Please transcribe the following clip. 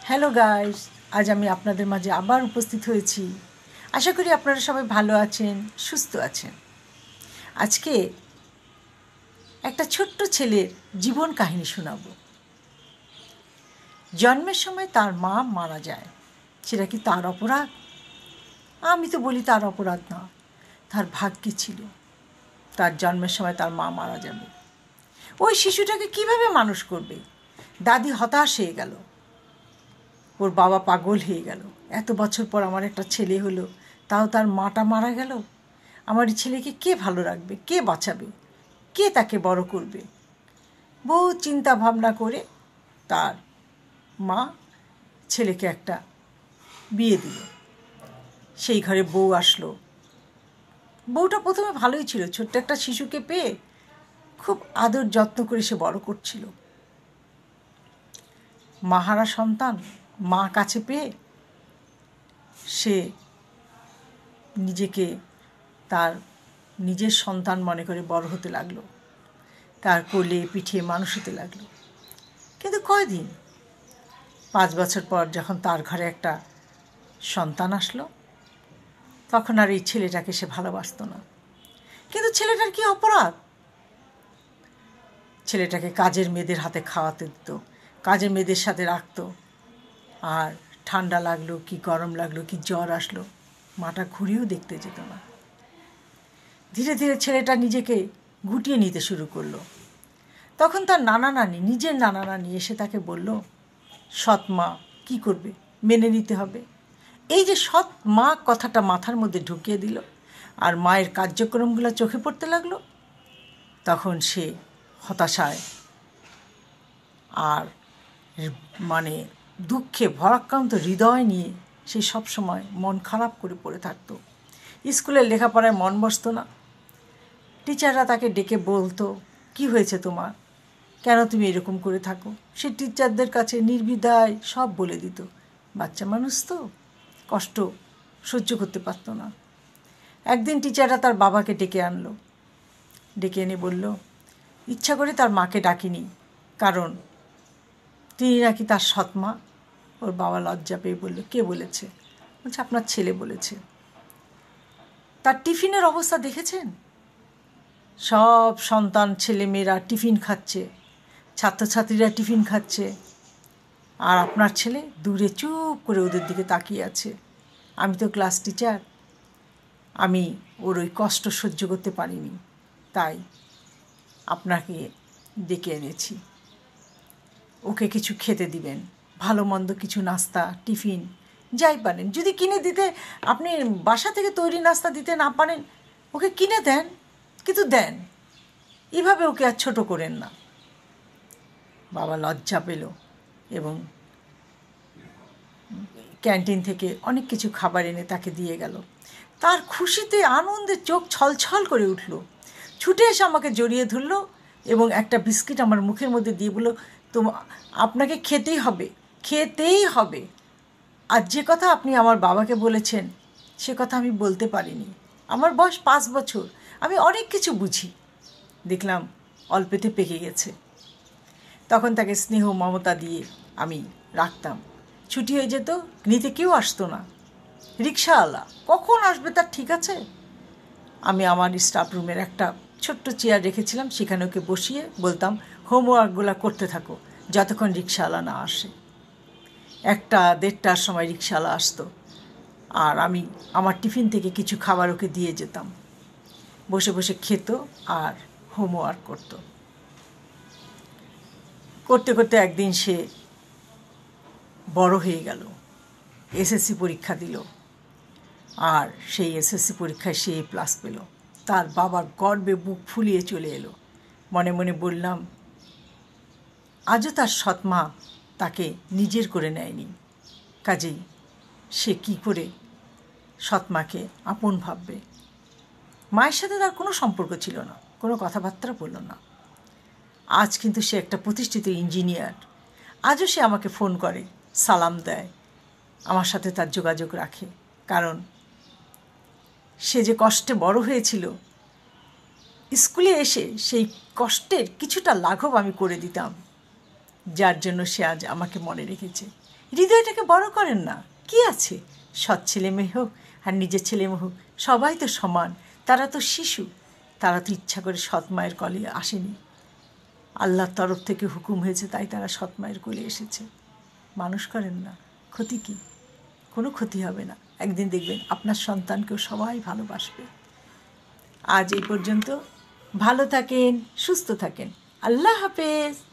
Hello guys, আজ আমি আপনাদের মাঝে আবার উপস্থিত হয়েছি। আশা করি আপনারা সবাই ভালো আছেন, সুস্থ আছেন। আজকে একটা ছোট্ট ছেলের জীবন কাহিনী শোনাব। জন্মের সময় তার মা মারা যায়। সেটা কি তার অপরাধ? আমি তো বলি তার অপরাধ না, তার ভাগ্যে ছিল তার জন্মের সময় তার মা মারা যাবে। ওই শিশুটাকে কিভাবে মানুষ করবে? দাদি হতাশ হয়ে গেল, ওর বাবা পাগল হয়ে গেল। এত বছর পর আমার একটা ছেলে হলো, তাও তার মাটা মারা গেল। আমার এই ছেলেকে কে ভালো রাখবে, কে বাঁচাবে, কে তাকে বড় করবে? বহু চিন্তা ভাবনা করে তার মা ছেলেকে একটা বিয়ে দিল। সেই ঘরে বউ আসলো। বউটা প্রথমে ভালোই ছিল, ছোট্ট একটা শিশুকে পেয়ে খুব আদর যত্ন করে সে বড় করছিল। মাহারা সন্তান মা কাছে পেয়ে সে নিজেকে তার নিজের সন্তান মনে করে বড় হতে লাগলো, তার কোলে পিঠে মানুষ হতে লাগলো। কিন্তু কয়দিন, 5 বছর পর যখন তার ঘরে একটা সন্তান আসলো, তখন আর এই ছেলেটাকে সে ভালোবাসতো না। কিন্তু ছেলেটার কি অপরাধ? ছেলেটাকে কাজের মেয়েদের হাতে খাওয়াতে দিত, কাজের মেয়েদের সাথে রাখতো। আর ঠান্ডা লাগলো কি গরম লাগলো কি জ্বর আসলো, মাটা ঘুরেও দেখতে যেত না। ধীরে ধীরে ছেলেটা নিজেকে গুটিয়ে নিতে শুরু করলো। তখন তার নানা নানি, নিজের নানা নানি এসে তাকে বলল, সৎ মা কী করবে, মেনে নিতে হবে। এই যে সৎ মা কথাটা মাথার মধ্যে ঢুকিয়ে দিল আর মায়ের কার্যক্রমগুলো চোখে পড়তে লাগলো, তখন সে হতাশায় আর মানে দুঃখে ভরাক্রান্ত হৃদয় নিয়ে সে সবসময় মন খারাপ করে পড়ে থাকতো। স্কুলের লেখাপড়ায় মন বসতো না। টিচাররা তাকে ডেকে বলতো, কি হয়েছে তোমার, কেন তুমি এরকম করে থাকো? সে টিচারদের কাছে নির্দ্বিধায় সব বলে দিত। বাচ্চা মানুষ তো, কষ্ট সহ্য করতে পারত না। একদিন টিচাররা তার বাবাকে ডেকে আনলো। ডেকে এনে বলল, ইচ্ছা করে তার মাকে ডাকিনি, কারণ তিনি নাকি তার সৎমা। ওর বাবা লজ্জা পেয়ে বলল, কে বলেছে? বলছে, আপনার ছেলে বলেছে। তার টিফিনের অবস্থা দেখেছেন? সব সন্তান ছেলেমেয়েরা টিফিন খাচ্ছে, ছাত্রছাত্রীরা টিফিন খাচ্ছে, আর আপনার ছেলে দূরে চুপ করে ওদের দিকে তাকিয়ে আছে। আমি তো ক্লাস টিচার, আমি ওর ওই কষ্ট সহ্য করতে পারিনি, তাই আপনাকে ডেকে এনেছি। ওকে কিছু খেতে দিবেন, ভালো মন্দ কিছু নাস্তা টিফিন যাই পারেন। যদি কিনে দিতে, আপনি বাসা থেকে তৈরি নাস্তা দিতে না পারেন, ওকে কিনে দেন, কিন্তু দেন। এভাবে ওকে আর ছোটো করেন না। বাবা লজ্জা পেল এবং ক্যান্টিন থেকে অনেক কিছু খাবার এনে তাকে দিয়ে গেল। তার খুশিতে আনন্দে চোখ ছলছল করে উঠল। ছুটে এসে আমাকে জড়িয়ে ধরল এবং একটা বিস্কিট আমার মুখের মধ্যে দিয়ে বলল, তো আপনাকে খেতেই হবে, খেতেই হবে। আর যে কথা আপনি আমার বাবাকে বলেছেন, সে কথা আমি বলতে পারিনি। আমার বয়স 5 বছর, আমি অনেক কিছু বুঝি। দেখলাম অল্পেতে পেকে গেছে। তখন তাকে স্নেহ মমতা দিয়ে আমি রাখতাম। ছুটি হয়ে যেত, নিতে কেউ আসতো না। রিক্সাওয়ালা কখন আসবে তার ঠিক আছে। আমি আমার স্টাফ রুমের একটা ছোট্ট চেয়ার রেখেছিলাম, সেখানে ওকে বসিয়ে বলতাম, হোমওয়ার্কগুলো করতে থাকো যতক্ষণ রিক্সাওয়ালা না আসে। 1-1:30টার সময় রিক্সাওয়ালা আসতো, আর আমি আমার টিফিন থেকে কিছু খাবার ওকে দিয়ে যেতাম। বসে বসে খেত আর হোমওয়ার্ক করতো। করতে করতে একদিন সে বড় হয়ে গেল, এসএসসি পরীক্ষা দিল, আর সেই এসএসসি পরীক্ষায় সে A+ পেল। তার বাবা গর্বে বুক ফুলিয়ে চলে এলো। মনে মনে বললাম, আজও তার সৎমা তাকে নিজের করে নেয়নি, কাজেই সে কি করে সৎমাকে আপন ভাববে? মায়ের সাথে তার কোনো সম্পর্ক ছিল না, কোনো কথাবার্তা বলল না। আজ কিন্তু সে একটা প্রতিষ্ঠিত ইঞ্জিনিয়ার। আজও সে আমাকে ফোন করে, সালাম দেয়, আমার সাথে তার যোগাযোগ রাখে। কারণ সে যে কষ্টে বড় হয়েছিল, স্কুলে এসে সেই কষ্টের কিছুটা লাঘব আমি করে দিতাম। যার জন্য সে আজ আমাকে মনে রেখেছে। হৃদয়টাকে বড় করেন না, কি আছে? সৎ ছেলে মেয়ে হোক আর নিজের ছেলে মেয়ে হোক, সবাই তো সমান। তারা তো শিশু, তারা তো ইচ্ছা করে সৎ মায়ের কোলে আসেনি। আল্লাহর তরফ থেকে হুকুম হয়েছে, তাই তারা সৎ মায়ের কোলে এসেছে। মানুষ করেন না, ক্ষতি কি? কোনো ক্ষতি হবে না। একদিন দেখবেন আপনার সন্তানকেও সবাই ভালোবাসবে। আজ এই পর্যন্ত। ভালো থাকেন, সুস্থ থাকেন। আল্লাহ হাফেজ।